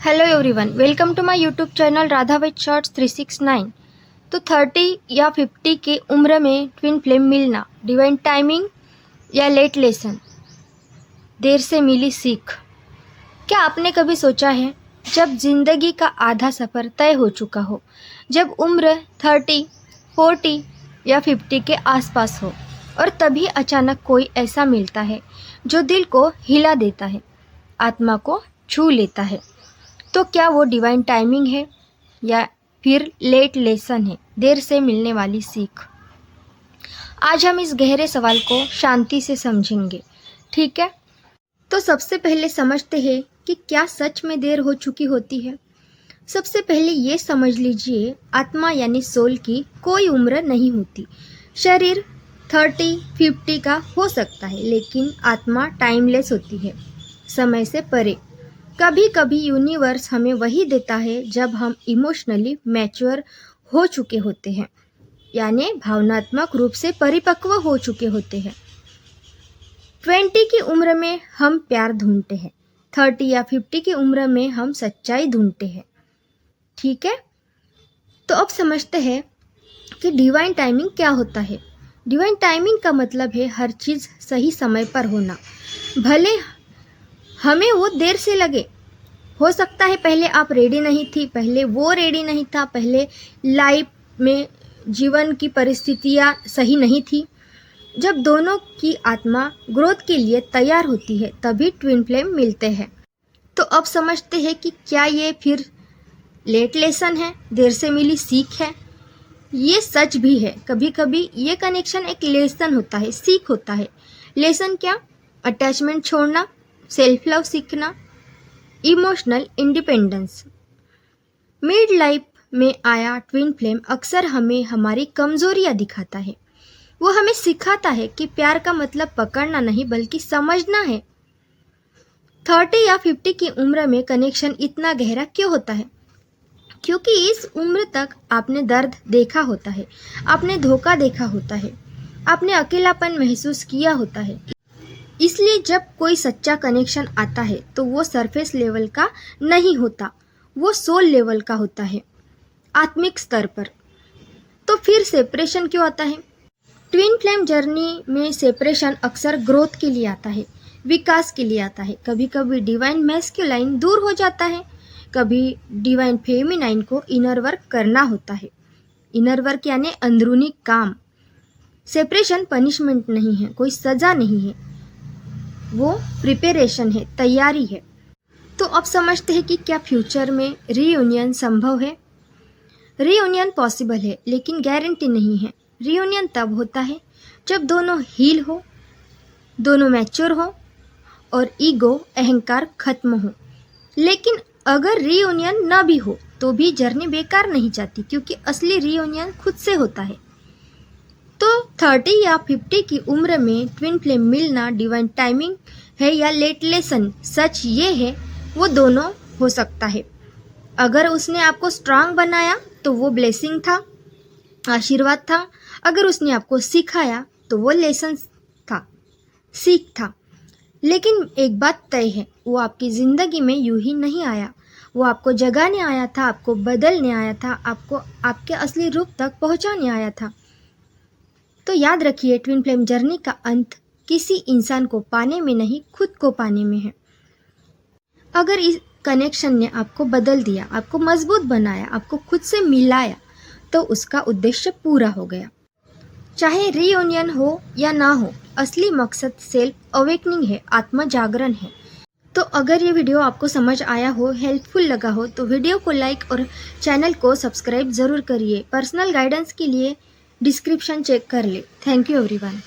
Hello everyone, welcome to my YouTube channel Radha with shorts 369। तो 30 या 50 की उम्र में ट्विन फ्लेम मिलना, डिवाइन टाइमिंग या लेट लेसन, देर से मिली सीख। क्या आपने कभी सोचा है, जब जिंदगी का आधा सफ़र तय हो चुका हो, जब उम्र 30, 40 या 50 के आसपास हो और तभी अचानक कोई ऐसा मिलता है जो दिल को हिला देता है, आत्मा को छू लेता है, तो क्या वो डिवाइन टाइमिंग है या फिर लेट लेसन है, देर से मिलने वाली सीख? आज हम इस गहरे सवाल को शांति से समझेंगे, ठीक है? तो सबसे पहले समझते हैं कि क्या सच में देर हो चुकी होती है। सबसे पहले ये समझ लीजिए, आत्मा यानी सोल की कोई उम्र नहीं होती। शरीर 30, 50 का हो सकता है, लेकिन आत्मा टाइमलेस होती है, समय से परे। कभी कभी यूनिवर्स हमें वही देता है जब हम इमोशनली मैच्योर हो चुके होते हैं, यानी भावनात्मक रूप से परिपक्व हो चुके होते हैं। 20 की उम्र में हम प्यार ढूंढते हैं, 30 या 50 की उम्र में हम सच्चाई ढूंढते हैं, ठीक है? तो अब समझते हैं कि डिवाइन टाइमिंग क्या होता है। डिवाइन टाइमिंग का मतलब है हर चीज़ सही समय पर होना, भले हमें वो देर से लगे। हो सकता है पहले आप रेडी नहीं थी, पहले वो रेडी नहीं था, पहले लाइफ में जीवन की परिस्थितियाँ सही नहीं थी। जब दोनों की आत्मा ग्रोथ के लिए तैयार होती है, तभी ट्विन फ्लेम मिलते हैं। तो अब समझते हैं कि क्या ये फिर लेट लेसन है, देर से मिली सीख है? ये सच भी है। कभी कभी ये कनेक्शन एक लेसन होता है, सीख होता है। लेसन क्या? अटैचमेंट छोड़ना, सेल्फ लव सीखना, इमोशनल इंडिपेंडेंस। मिड लाइफ में आया ट्विन फ्लेम अक्सर हमें हमारी कमजोरियां दिखाता है। वो हमें सिखाता है कि प्यार का मतलब पकड़ना नहीं, बल्कि समझना है। 30 या 50 की उम्र में कनेक्शन इतना गहरा क्यों होता है? क्योंकि इस उम्र तक आपने दर्द देखा होता है, आपने धोखा देखा होता है, आपने अकेलापन महसूस किया होता है। इसलिए जब कोई सच्चा कनेक्शन आता है तो वो सरफेस लेवल का नहीं होता, वो सोल लेवल का होता है, आत्मिक स्तर पर। तो फिर सेपरेशन क्यों आता है? ट्विन फ्लेम जर्नी में सेपरेशन अक्सर ग्रोथ के लिए आता है, विकास के लिए आता है। कभी कभी डिवाइन मैस्कुलाइन दूर हो जाता है, कभी डिवाइन फेमिनाइन को इनर वर्क करना होता है। इनर वर्क यानी अंदरूनी काम। सेपरेशन पनिशमेंट नहीं है, कोई सज़ा नहीं है, वो प्रिपरेशन है, तैयारी है। तो अब समझते हैं कि क्या फ्यूचर में रीयूनियन संभव है? रीयूनियन पॉसिबल है, लेकिन गारंटी नहीं है। रीयूनियन तब होता है जब दोनों हील हो, दोनों मैच्योर हो और ईगो, अहंकार खत्म हो। लेकिन अगर रीयूनियन ना भी हो तो भी जर्नी बेकार नहीं जाती, क्योंकि असली रीयूनियन खुद से होता है। तो 30 या 50 की उम्र में ट्विन फ्लेम मिलना डिवाइन टाइमिंग है या लेट लेसन? सच ये है, वो दोनों हो सकता है। अगर उसने आपको स्ट्रांग बनाया तो वो ब्लेसिंग था, आशीर्वाद था। अगर उसने आपको सिखाया तो वो लेसन था, सीख था। लेकिन एक बात तय है, वो आपकी ज़िंदगी में यूं ही नहीं आया। वो आपको जगाने आया था, आपको बदलने आया था, आपको आपके असली रूप तक पहुंचाने आया था। तो याद रखिए, ट्विन फ्लेम जर्नी का अंत किसी इंसान को पाने में नहीं, खुद को पाने में है। अगर इस कनेक्शन ने आपको बदल दिया, आपको मजबूत बनाया, आपको खुद से मिलाया, तो उसका उद्देश्य पूरा हो गया। चाहे रीयूनियन हो या ना हो, असली मकसद सेल्फ अवेकनिंग है, आत्म जागरण है। तो अगर ये वीडियो आपको समझ आया हो, हेल्पफुल लगा हो, तो वीडियो को लाइक और चैनल को सब्सक्राइब ज़रूर करिए। पर्सनल गाइडेंस के लिए डिस्क्रिप्शन चेक कर ले। Thank you everyone.